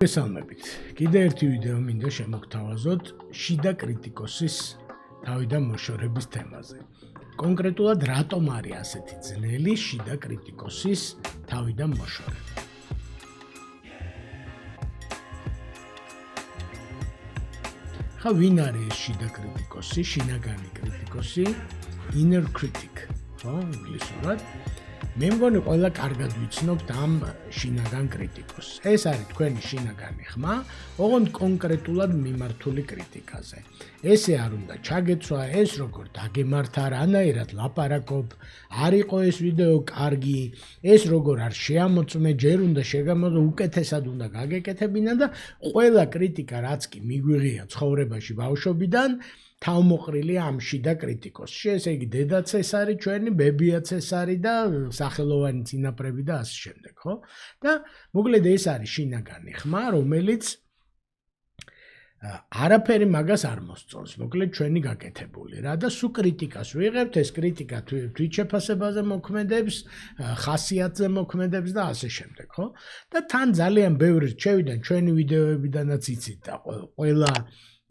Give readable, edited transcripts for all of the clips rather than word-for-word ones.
მოგესალმებით. კიდე ერთი ვიდეო მინდა შემოგთავაზოთ შიდა კრიტიკოსის თავიდან მოშორების თემაზე. კონკრეტულად რატომ არის ასეთი ძნელი შიდა კრიტიკოსის თავიდან მოშორება. ხა ვინ არის შიდა კრიტიკოსი, შინაგანი კრიტიკოსი, inner critic, ხო, ინგლისურად. მე მგონი ყველა კარგად ვიცნობთ ამ შინაგან კრიტიკოსს. ეს არის თქვენი შინაგანი ხმა, ოღონდ კონკრეტულად მიმართული კრიტიკაზე. ესე არ უნდა ჩაგეცვა, ეს როგორ დაგემართა, რანაირად ლაპარაკობ, არ იყო ეს ვიდეო კარგი, ეს როგორ არ შეამოწმე, ჯერ უნდა შეგამოდო, უკეთესად უნდა გაგეკეთებინა და ყველა კრიტიკა რაც კი მიგვიღია ცხოვრებაში ბავშვობიდან თავმოყრილი ამ შიდა კრიტიკოსში. ესე იგი დედაც ეს არის ჩვენი, ბებიაც ეს არის და სახელოვანი წინაპრები და ასე შემდეგ, ხო? და მოკლედ ეს არის შინაგანი ხმა, რომელიც არაფერი მაგას არ მოსწონს, მოკლედ ჩვენი გაკეთებული რა და სულ კრიტიკას ვიღებთ, ეს კრიტიკა თვით შეფასებაზე მოქმედებს, ხასიათზე მოქმედებს და ასე შემდეგ, ხო? და თან ძალიან ბევრი რჩევიდან ჩვენი ვიდეოებიდანაც იცით და ყველა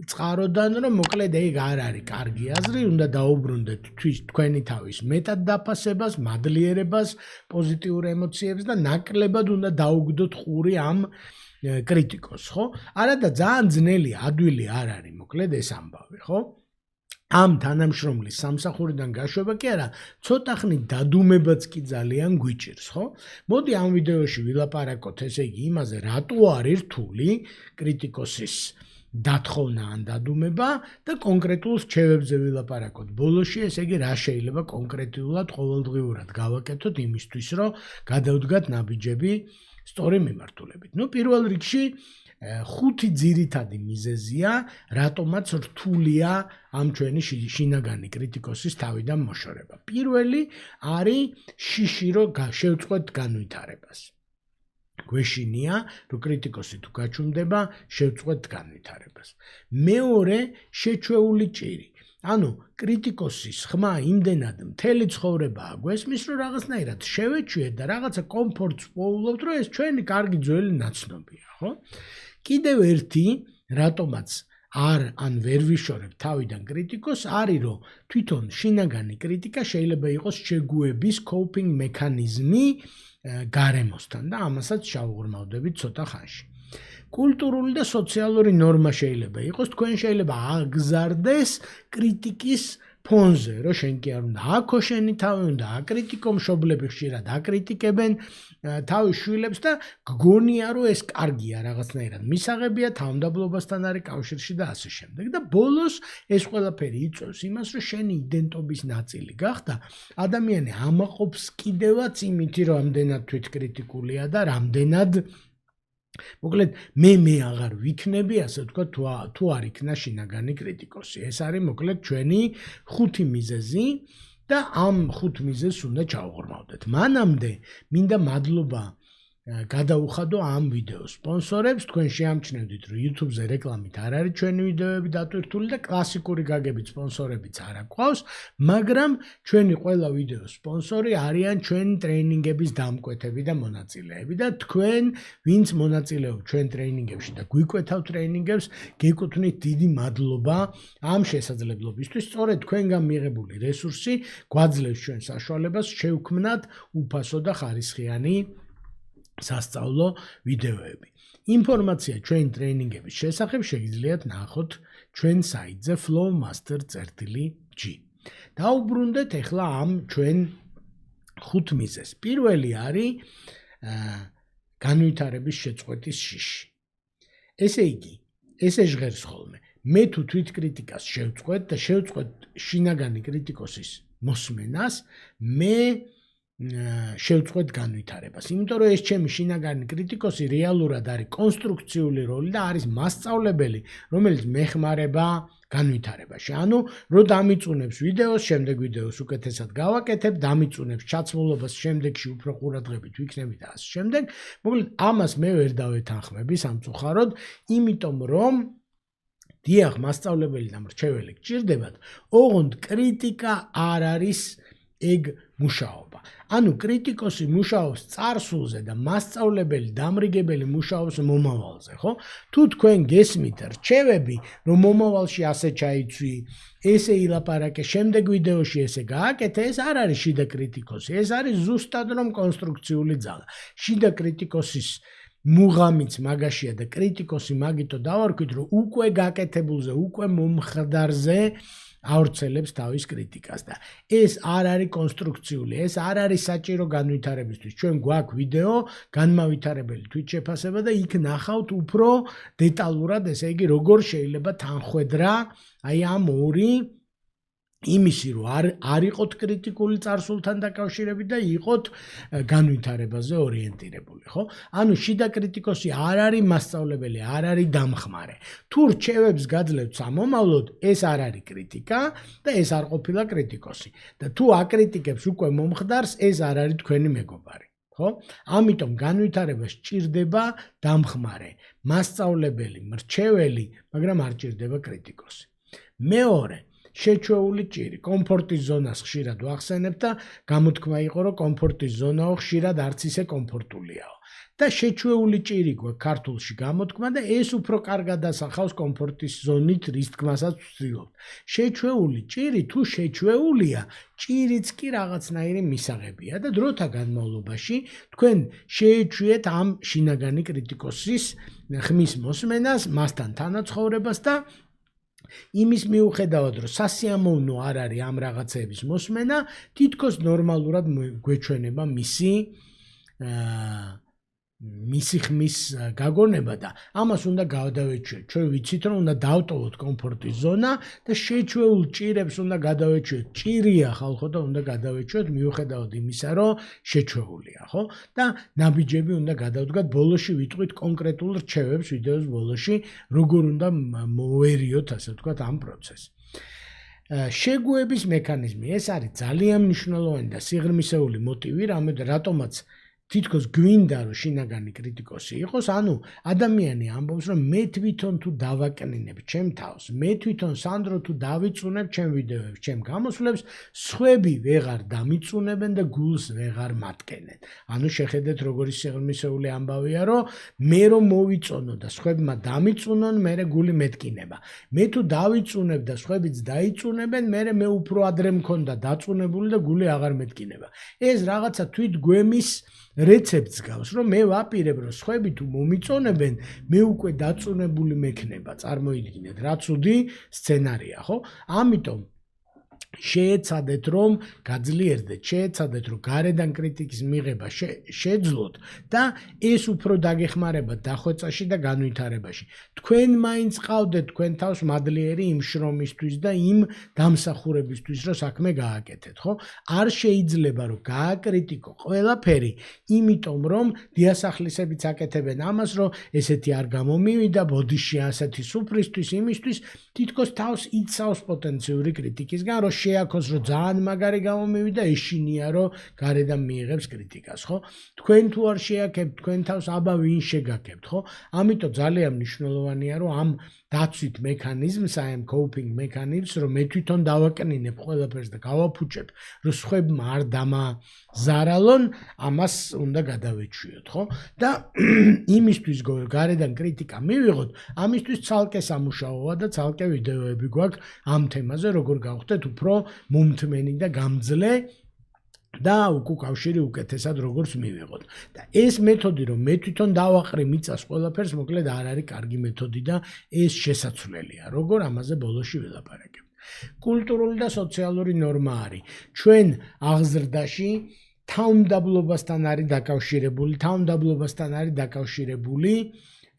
წყაროდან რომ მოკლედ ეგ არ არის კარგი აზრი, უნდა დაუბრუნდეთ თქვენი თავის მეტად დაფასებას, მადლიერებას, პოზიტიურ ემოციებს და ნაკლებად უნდა დაუგდოთ ყური ამ კრიტიკოს, ხო? არა და ძალიან ძნელი ადვილი არ არის, მოკლედ ეს ამბავი, ხო? ამ თანამშრომლის სამსახურიდან გაშვება კი არა, ცოტა ხნით დადუმებაც კი ძალიან გვიჭირს, ხო? მოდი ამ ვიდეოში ვილაპარაკოთ, ესე იგი იმაზე, რატო არის რთული კრიტიკოსის დათხოვნა ან დადუმება და კონკრეტულ რჩევებზე ვილაპარაკოთ. ბოლოში ესე იგი რა შეიძლება კონკრეტულად ყოველდღიურად გავაკეთოთ იმისთვის, რომ გადავდგათ ნაბიჯები სწორი მიმართულებით. პირველ რიგში 5 ძირითადი მიზეზია, რატომაც რთულია ამ ჩვენი შინაგანი კრიტიკოსის თავიდან მოშორება. პირველი არის შიში, რომ შევწყვეტ განვითარებას. გვეშინია, რომ კრიტიკოსი თუ გაჩუმდება, შევწყვეტ განვითარებას. მეორე, შეჩვეული ჭირი. ანუ კრიტიკოსის ხმა იმდენად მთელი ცხოვრება აგვესმის, რომ რაღაცნაირად შევეჩვიეთ და რაღაცა კომფორტს პოულობთ, რომ ეს ჩვენი კარგი ძველი ნაცნობია, ხო? კიდევ ერთი, რატომაც ან ვერ ვიშორებ თავიდან კრიტიკოს, არის რომ თვითონ შინაგანი კრიტიკა შეიძლება იყოს შეგუების coping მექანიზმი გარემოსთან და ამასაც შევღრმავდებით ცოტა ხანში. კულტურული და სოციალური ნორმა შეიძლება იყოს, თქვენ შეიძლება აგზარდეს კრიტიკის ფონზე, რომ შენ კი არ უნდა აქო შენი თავი, უნდა აკრიტიკო, მშობლები ხშირად აკრიტიკებენ თავის შვილებს და გგონია, რომ ეს კარგია რაღაცნაირად მისაღებია, თავმდაბლობასთან არის კავშირში და ასე შემდეგ. და ბოლოს ეს ყველაფერი იწვევს იმას, რომ შენი იდენტობის ნაწილი გახდა, ადამიანი ამაყობს კიდევაც იმითი, რომ ამდენად თვითკრიტიკულია და რამდენად მოკლედ მე აღარ ვიქნები, ასე ვთქვა, თუ არ იქნა შინაგანი კრიტიკოსი. ეს არის მოკლედ ჩვენი 5 მიზეზი და ამ 5 მიზეზს უნდა ჩავღრმავდეთ. მანამდე მინდა მადლობა გადაუხადო ამ ვიდეოს სპონსორებს. თქვენ შეამჩნევდით, რომ YouTube-ზე რეკლამით არ არის ჩვენი ვიდეოები დატვირთული და კლასიკური გაგებით სპონსორებიც არ აქვს, მაგრამ ჩვენი ყველა ვიდეოს სპონსორი არიან ჩვენი ტრეინინგების დამკვეთები და მონაწილეები და თქვენ, ვინც მონაწილეობთ ჩვენ ტრეინინგებში და გვიკვეთავთ ტრეინინგებს, გეკუთვნით დიდი მადლობა ამ შესაძლებლობისთვის. სწორედ თქვენგან მიღებული რესურსი გვაძლევს ჩვენ საშუალებას შევქმნათ უფასო და ხარისხიანი სასწავლო ვიდეოები. ინფორმაცია ჩვენ ტრეინინგების შესახებ შეგიძლიათ ნახოთ ჩვენ საიტზე flowmaster.g. დაუბრუნდეთ ახლა ამ ჩვენ 5 მიზეზს. პირველი არის განვითარების შეწყვეტის შიში. ესე იგი, ესე ჟღერს ხოლმე. მე თუ თვითკრიტიკას შევწყვეტ და შევწყვეტ შინაგანი კრიტიკოსის მოსმენას, მე შევწყვეტ განვითარებას. იმიტომ რომ ეს ჩემი შინაგანი კრიტიკოსი რეალურად არის კონსტრუქციული როლი და არის მასწავლებელი, რომელიც მეხმარება განვითარებაში. ანუ რომ დამიწუნებს ვიდეოს, შემდეგ ვიდეოს უკეთესად გავაკეთებ, დამიწუნებს ჩაცმულობას, შემდეგში უფრო ყურადღებით ვიქნები და ასე შემდეგ. მოკლედ ამას მე ვერ დავეთანხმები სამწუხაროდ, იმიტომ რომ დიახ, მასწავლებელი და მრჩეველი გჭირდებათ, ოღონდ კრიტიკა არ არის ეგ მუშაობა. ანუ კრიტიკოსი მუშაობს წარსულზე და მასწავლებელი, დამრიგებელი მუშაობს მომავალზე, ხო? თუ თქვენ გესმით რჩევები, რომ მომავალში ასე ჩაიცვი, ესე ილაპარაკე, შემდეგ ვიდეოში ესე გააკეთე, ეს არ არის შიდა კრიტიკოსი, ეს არის ზუსტად რომ კონსტრუქციული ძალა. შიდა კრიტიკოსის მუღამიც მაგაშია და კრიტიკოსი მაგითო დავარქვით, რომ უკვე გაკეთებულზე, უკვე მომხდარზე ავრცელებს თავის კრიტიკას და ეს არ არის კონსტრუქციული, ეს არ არის საჭირო განვითარებისთვის. ჩვენ გვაქვს ვიდეო განმავითარებელი თვით შეფასება და იქ ნახავთ უფრო დეტალურად, ესე იგი, როგორ შეიძლება თანხვედრა აი ამ ორი იმისი რომ არ იყოთ კრიტიკული წარსულთან დაკავშირებით და იყოთ განვითარებაზე ორიენტირებული, ხო? ანუ შიდა კრიტიკოსი არ არის მასწავლებელი, არ არის დამხმარე. თუ რჩევებს გაძლევთ სამომავლოდ, ეს არ არის კრიტიკა და ეს არ ყოფილა კრიტიკოსი. და თუ აკრიტიკებს უკვე მომხდარს, ეს არ არის თქვენი მეგობარი, ხო? ამიტომ განვითარება სჭირდება დამხმარე, მასწავლებელი, მრჩეველი, მაგრამ არ სჭირდება კრიტიკოსი. მეორე შეჩვეული ჭირი, კომფორტის ზონას ხშირად ვახსენებ და გამოთქმა იყო, რომ კომფორტის ზონაო ხშირად არც ისე კომფორტულიაო. და შეჩვეული ჭირი გვაქვს ქართულში გამოთქმა და ეს უფრო კარგად ასახავს კომფორტის ზონით რის თქმასაც ვცდილობთ. შეჩვეული ჭირი თუ შეჩვეულია, ჭირიც კი რაღაცნაირი მისაღებია და დროთა განმავლობაში თქვენ შეეჩვიეთ ამ შინაგანი კრიტიკოსის ხმის მოსმენას, მასთან თანაცხოვრებას და იმის მიუხედავად, რომ სასიამოვნო არ არის ამ რაღაცების მოსმენა, თითქოს ნორმალურად გვეჩვენება მისი ხმის გაგონება და ამას უნდა გავდავეჩვიოთ. ჩვენ ვიცით, რომ უნდა დავტოვოთ კომფორტის ზონა და შეჩვეულ ჭირებს უნდა გადავეჩვიოთ. ჭირია ხალხო და უნდა გადავეჩვიოთ მიუხედავად იმისა, რომ შეჩვეულია, ხო? და ნაბიჯები უნდა გადავდგათ. ბოლოში ვიტყვით კონკრეტულ რჩევებს ვიდეოს ბოლოში, როგორ უნდა მოვერიოთ, ასე ვთქვათ, ამ პროცესს. შეგუების მექანიზმი, ეს არის ძალიან მნიშვნელოვანი და სიღრმისეული მოტივი, რატომაც თითქოს გვინდა რომ შინაგანი კრიტიკოსი იყოს, ანუ ადამიანი ამბობს, რომ მე თვითონ თუ დავაკნინებ ჩემ თავს, მე თვითონ სანდრო თუ დავიწუნებ ჩემ ვიდეოებს, ჩემ გამოსვლებს, სხვები ვეღარ დამიწუნებენ და გულს ვეღარ მატკენენ. ანუ შეხედეთ როგორი სიღრმისეული ამბავია, რომ მე რომ მოვიწონო და სხვებმა დამიწუნონ, მე გული მეტკინება. მე თუ დავიწუნებ და სხვებიც დაიწუნებენ, მე უფრო ადრე მქონდა დაწუნებული და გული აღარ მეტკინება. ეს რაღაცა თვით გვემის რეცეპტს გავს, რომ მე ვაპირებ, რომ სხვები თუ მომიწონებენ, მე უკვე დაწუნებული მექნება. წარმოიდგინეთ, რა ცუდი სცენარია, ხო? ამიტომ შეეცადეთ, რომ გაძლიერდეთ, შეეცადეთ, რომ გარედან კრიტიკის მიღება შეძლოთ და ეს უფრო დაგეხმარებათ დახვეწაში და განვითარებაში. თქვენ მაინც ყავდეთ თქვენ თავს მადლიერი იმ შრომისთვის და იმ დამსახურებისთვის, რომ საქმე გააკეთეთ, ხო? არ შეიძლება, რომ გააკრიტიკო ყველაფერი, იმიტომ რომ დიასახლისებიც აკეთებენ ამას, რომ ესეთი არ გამომივიდა, ბოდიში ასეთი სუფრისთვის, იმისთვის, თითქოს თავს იცავს პოტენციური კრიტიკისგან, რომ შეაქოს, რომ ძალიან მაგარი გამომივიდა, ეშინია, რომ გარედან მიიღებს კრიტიკას, ხო? თქვენ თუ არ შეაქებთ, თქვენ თავს აბა ვინ შეგაქებთ, ხო? ამიტომ ძალიან მნიშვნელოვანია, რომ ამ დაცვით მექანიზმს, ამ კოპინგ მექანიზმს, რომ მე თვითონ დავაკნინებ ყველაფერს და გავაფუჭებ, რომ სხვებმა არ დამაზარალონ, ამას უნდა გადავეჩვიოთ, ხო? და იმისთვის გარედან კრიტიკა მივიღოთ, ამისთვის ცალკე სამუშაოა და ცალკე ვიდეოები გვაქვს ამ თემაზე, როგორ გავხდეთ უფრო მომთმენი და გამძლე და უკავშირი უკეთესად როგორც მივიღოთ. და ეს მეთოდი, რომ მე თვითონ დავაყრი მიწას ყველაფერს, მოკლედ არ არის კარგი მეთოდი და ეს შესაძლებელია. როგორ ამაზე ბოლოში ველაპარაკებ. კულტურული და სოციალური ნორმა არის. ჩვენ აღზრდაში თავმდაბლობასთან არის დაკავშირებული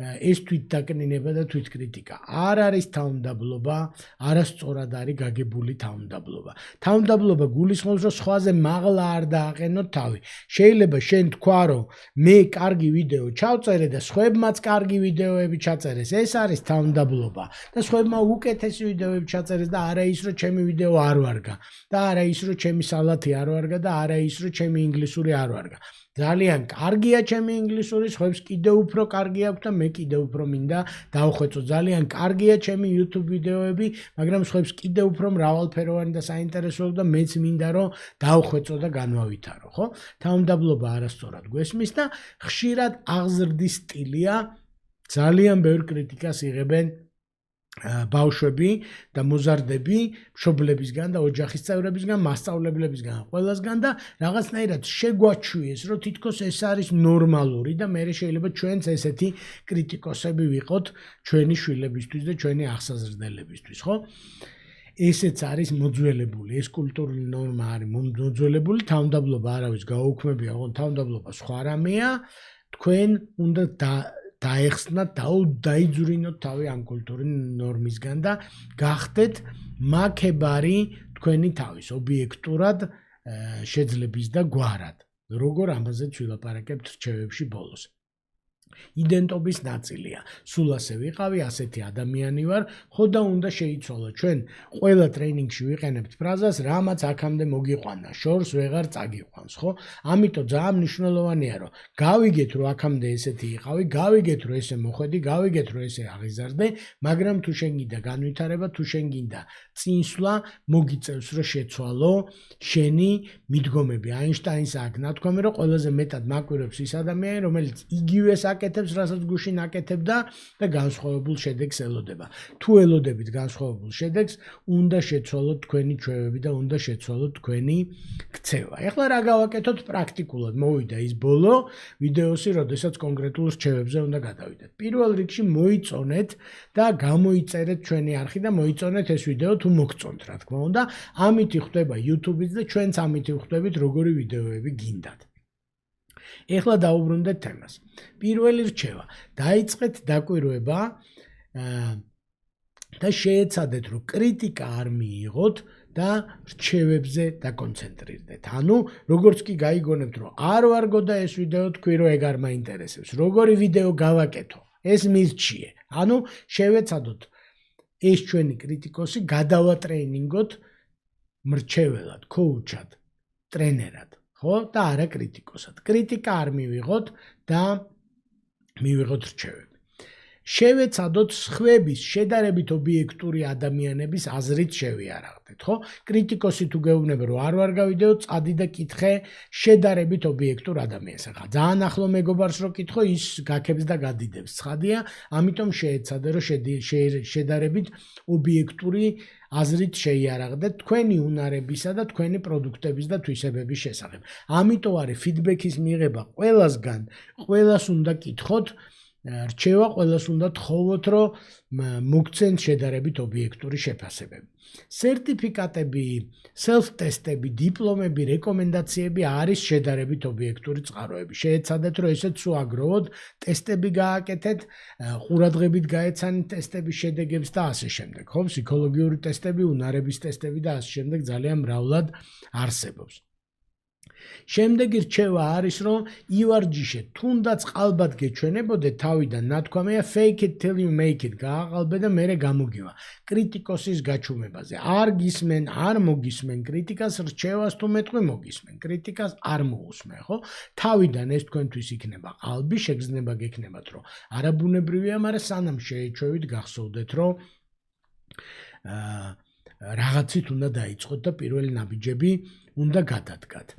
ეს თვითდაკნინება და თვითკრიტიკა. არ არის თავმდაბლობა, არასწორად არის გაგებული თავმდაბლობა. თავმდაბლობა გულისხმობს, რომ სხვაზე მაღლა არ დააყენოთ თავი. შეიძლება შენ თქვა, რომ მე კარგი ვიდეო ჩავწერე და სხვებმაც კარგი ვიდეოები ჩაწერეს. ეს არის თავმდაბლობა. და სხვებმა უკეთესი ვიდეოები ჩაწერეს და არა ის, რომ ჩემი ვიდეო არ ვარგა. და არა ის, რომ ჩემი სალათი არ ვარგა და არა ის, რომ ჩემი ინგლისური არ ვარგა. ძალიან კარგია ჩემი ინგლისური, სხვებს კიდევ უფრო კარგი აქვს და მე კიდევ უფრო მინდა დავხვეწო. ძალიან კარგია ჩემი YouTube ვიდეოები, მაგრამ სხვებს კიდევ უფრო მრავალფეროვანი და საინტერესო და მეც მინდა რომ დავხვეწო და განვავითარო, ხო? თავმდაბლობა არასწორად გვესმის და ხშირად აღზრდის სტილია. ძალიან ბევრ კრიტიკას იღებენ ბავშვები და მოზარდები მშობლებისგან და ოჯახის წევრებისგან, მასწავლებლებისგან, ყველასგან და რაღაცნაირად შეგვაჩვიეს, რომ თითქოს ეს არის ნორმალური და მე შეიძლება ჩვენც ესეთი კრიტიკოსები ვიყოთ ჩვენი შვილებისთვის და ჩვენი აღსაზრდელებისთვის, ხო? ესეც არის მოძველებული, ეს კულტურული ნორმა არის მოძველებული, თავმდაბლობა არავის გაუქმებია, ოღონდ თავმდაბლობა სხვა რამეა, თქვენ უნდა დაეხსნათ, დაიძვრინოთ თავი ამ კულტურული ნორმისგან და გახდეთ მაქებარი თქვენი თავის ობიექტურად შეძლების და გვარად. როგორ ამაზეც ვილაპარაკებთ რჩევებში ბოლოს. იდენტობის ნაწილია. სულ ასე ვიყავი, ასეთი ადამიანი ვარ, ხო და უნდა შეიცვალო. ჩვენ ყველა ტრეინინგში ვიყენებთ ფრაზას, რამაც აქამდე მოგიყვანა, შორს ვეღარ წაგიყვანს, ხო? ამიტომ ძალიან მნიშვნელოვანია, რომ გავიგეთ, რომ აქამდე ესეთი იყავი, გავიგეთ, რომ ესე მოხვედი, გავიგეთ, რომ ესე აღიზარდე, მაგრამ თუ შენ გინდა განვითარება, თუ შენ გინდა წინსვლა, მოგიწევს, რომ შეცვალო შენი მიდგომები. აინშტაინს აქვს ნათქვამი, რომ ყველაზე მეტად მაკვირვებს ის ადამიანი, რომელიც იგივეს აკეთებს, რასაც გუშინ აკეთებდა და განსხვავებულ შედეგს ელოდება. თუ ელოდებით განსხვავებულ შედეგს, უნდა შეცვალოთ თქვენი ჩვევები და უნდა შეცვალოთ თქვენი ქცევა. ეხლა რა გავაკეთოთ პრაქტიკულად? მოვიდა ის ბოლო ვიდეოსი, როდესაც კონკრეტულ რჩევებზე უნდა გადავიდეთ. პირველ რიგში მოიწონეთ და გამოიწერეთ ჩვენი არხი და მოიწონეთ ეს ვიდეო თუ მოგწონთ, რა თქმა უნდა. ამით ხვდება YouTube-იც და ჩვენც ამით ხვდებით როგორი ვიდეოები გინდათ. ეხლა დაუბრუნდეთ თემას. პირველი რჩევა. დაიწყეთ დაკვირვება და შეეცადეთ, რომ კრიტიკა არ მიიღოთ და რჩევებზე დაკონცენტრირდეთ. ანუ, როგორც კი გაიგონებთ, რომ არ ვარგო და ეს ვიდეო თქვი, რომ ეგ არ მაინტერესებს. როგორი ვიდეო გავაკეთო? ეს მირჩიე. ანუ, შევეცადოთ ეს ჩვენი კრიტიკოსი გადავატრეინინგოთ მრჩეველად, ქოუჩად, ტრენერად. ხო და არა კრიტიკოსად. კრიტიკა არ მივიღოთ და მივიღოთ რჩევები. შევეცადოთ სხვების შედარებით ობიექტური ადამიანების აზრით შევიარაღდეთ, ხო? კრიტიკოსი თუ გეუბნება, რომ არ ვარ გავიდეო, წადი და კითხე შედარებით ობიექტურ ადამიანს. ახლა ძალიან ახლო მეგობარს რო კითხო, ის გაქებს და გადიდებს. ცხადია, ამიტომ შეეცადე, რომ შედარებით ობიექტური აზრით შეიარაღდეთ თქვენი უნარებისა და თქვენი პროდუქტების და თვისებების შესახებ. ამიტომ არის ფიდბექის მიღება ყველასგან, ყველას უნდა კითხოთ, რჩევა ყველას უნდა თხოვოთ, რომ მოგცენ შედარებით ობიექტური შეფასებები. სერტიფიკატები, self-testები, დიპლომები, რეკომენდაციები არის შედარებით ობიექტური წყაროები. შეეცადეთ, რომ ესეც უაგროვოთ, ტესტები გააკეთეთ, ყურადღებით გაეცანით ტესტების შედეგებს და ასე შემდეგ. ხო, ფსიქოლოგიური ტესტები, უნარების ტესტები და ასე შემდეგ ძალიან მრავლად არსებობს. შემდეგი რჩევა არის, რომ ივარჯიშეთ, თუნდაც ყალბად გეჩვენებოდეთ თავიდან ნათქვამია fake it till you make it, გააყალბე და მერე გამოგივა. კრიტიკოსის გაჩუმებაზე არ გისმენ, არ მოგისმენ კრიტიკას, რჩევას თუ მეტყვი მოგისმენ, კრიტიკას არ მოусმენ, ხო? თავიდან ეს თქვენთვის იქნება ყალბი, შეგრძნება გექნებათ, რომ არაბუნებრივია, მაგრამ სანამ შეეჩვევით, გახსოვდეთ, რომ რაღაცით უნდა დაიწყოთ და პირველი ნაბიჯები უნდა გადადგათ.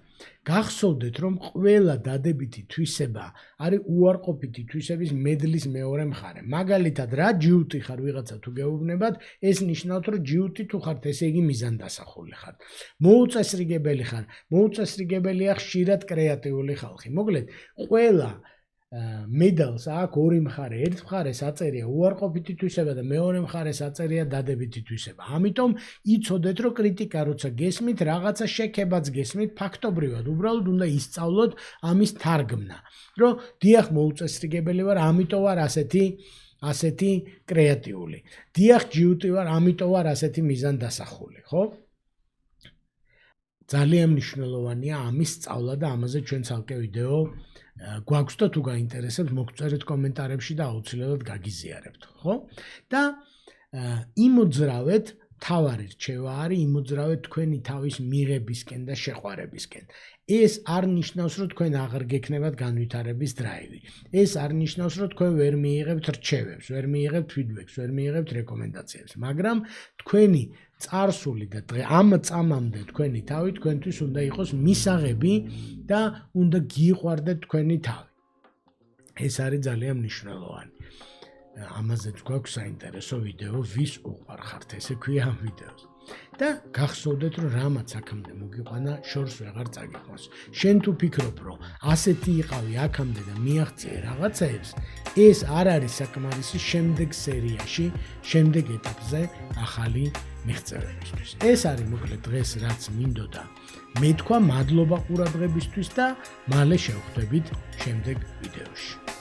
გახსოვდეთ, რომ ყველა დადებითი თვისება არის უარყოფითი თვისების მედლის მეორე მხარე. მაგალითად, რა ჯიუტი ხარ ვიღაცა თუ გეუბნებათ, ეს ნიშნავს, რომ ჯიუტი თუ ხართ, ესე იგი მიზანდასახული ხარ. მოუწესრიგებელი ხარ, მოუწესრიგებელია ხშირად კრეატიული ხალხი. მოკლედ, ყველა მედალს აქვს ორი მხარე. ერთ მხარეს აწერია უარყოფითი თვისება და მეორე მხარეს აწერია დადებითი თვისება. ამიტომ იცოდეთ, რომ კრიტიკა როცა გესმით, რაღაცა შექებაც გესმით, ფაქტობრივად უბრალოდ უნდა ისწავლოთ ამის თარგმნა. რომ დიახ, მოუწესრიგებელი ვარ, ამიტომ ვარ ასეთი კრეატიული. დიახ, ჯიუტი ვარ, ამიტომ ვარ ასეთი მიზანდასახული, ხო? ძალიან მნიშვნელოვანია ამის სწავლა და ამაზე ჩვენ ცალკე ვიდეო გვაქვს და თუ გაინტერესებთ, მოგწერეთ კომენტარებში და აუცილებლად გაგიზიარებთ, ხო? და იმოძრავეთ თავარი რჩევა არის იმოძრავეთ თქვენი თავის მიღებისკენ და შეყვარებისკენ. ეს არ ნიშნავს, რომ თქვენ აღარ გექნებათ განვითარების დრაივი. ეს არ ნიშნავს, რომ თქვენ ვერ მიიღებთ რჩევებს, ვერ მიიღებთ ფიდბექს, ვერ მიიღებთ რეკომენდაციებს, მაგრამ თქვენი წარსული და ამ წამამდე თქვენი თავი თქვენთვის უნდა იყოს მისაღები და უნდა გიყვარდეთ თქვენი თავი. ეს არის ძალიან მნიშვნელოვანი. ამაზეც გვაქვს საინტერესო ვიდეო, ვის უყვარხართ, ესე ქვია ამ ვიდეოს. და გახსოვდეთ, რომ რამაც აქამდე მოგიყვანა, შორს ვეღარ წაგიყვანს. შენ თუ ფიქრობ, რომ ასეთი იყავი აქამდე და მიაღწიე რაღაცეებს, ეს არ არის საკმარისი შემდეგ სერიაში, შემდეგ ეტაპზე ახალი მიღწევებისთვის. ეს არის მოკლედ დღეს რაც მინდოდა მეთქვა, მადლობა ყურადღებისთვის და მალე შევხვდებით შემდეგ ვიდეოში.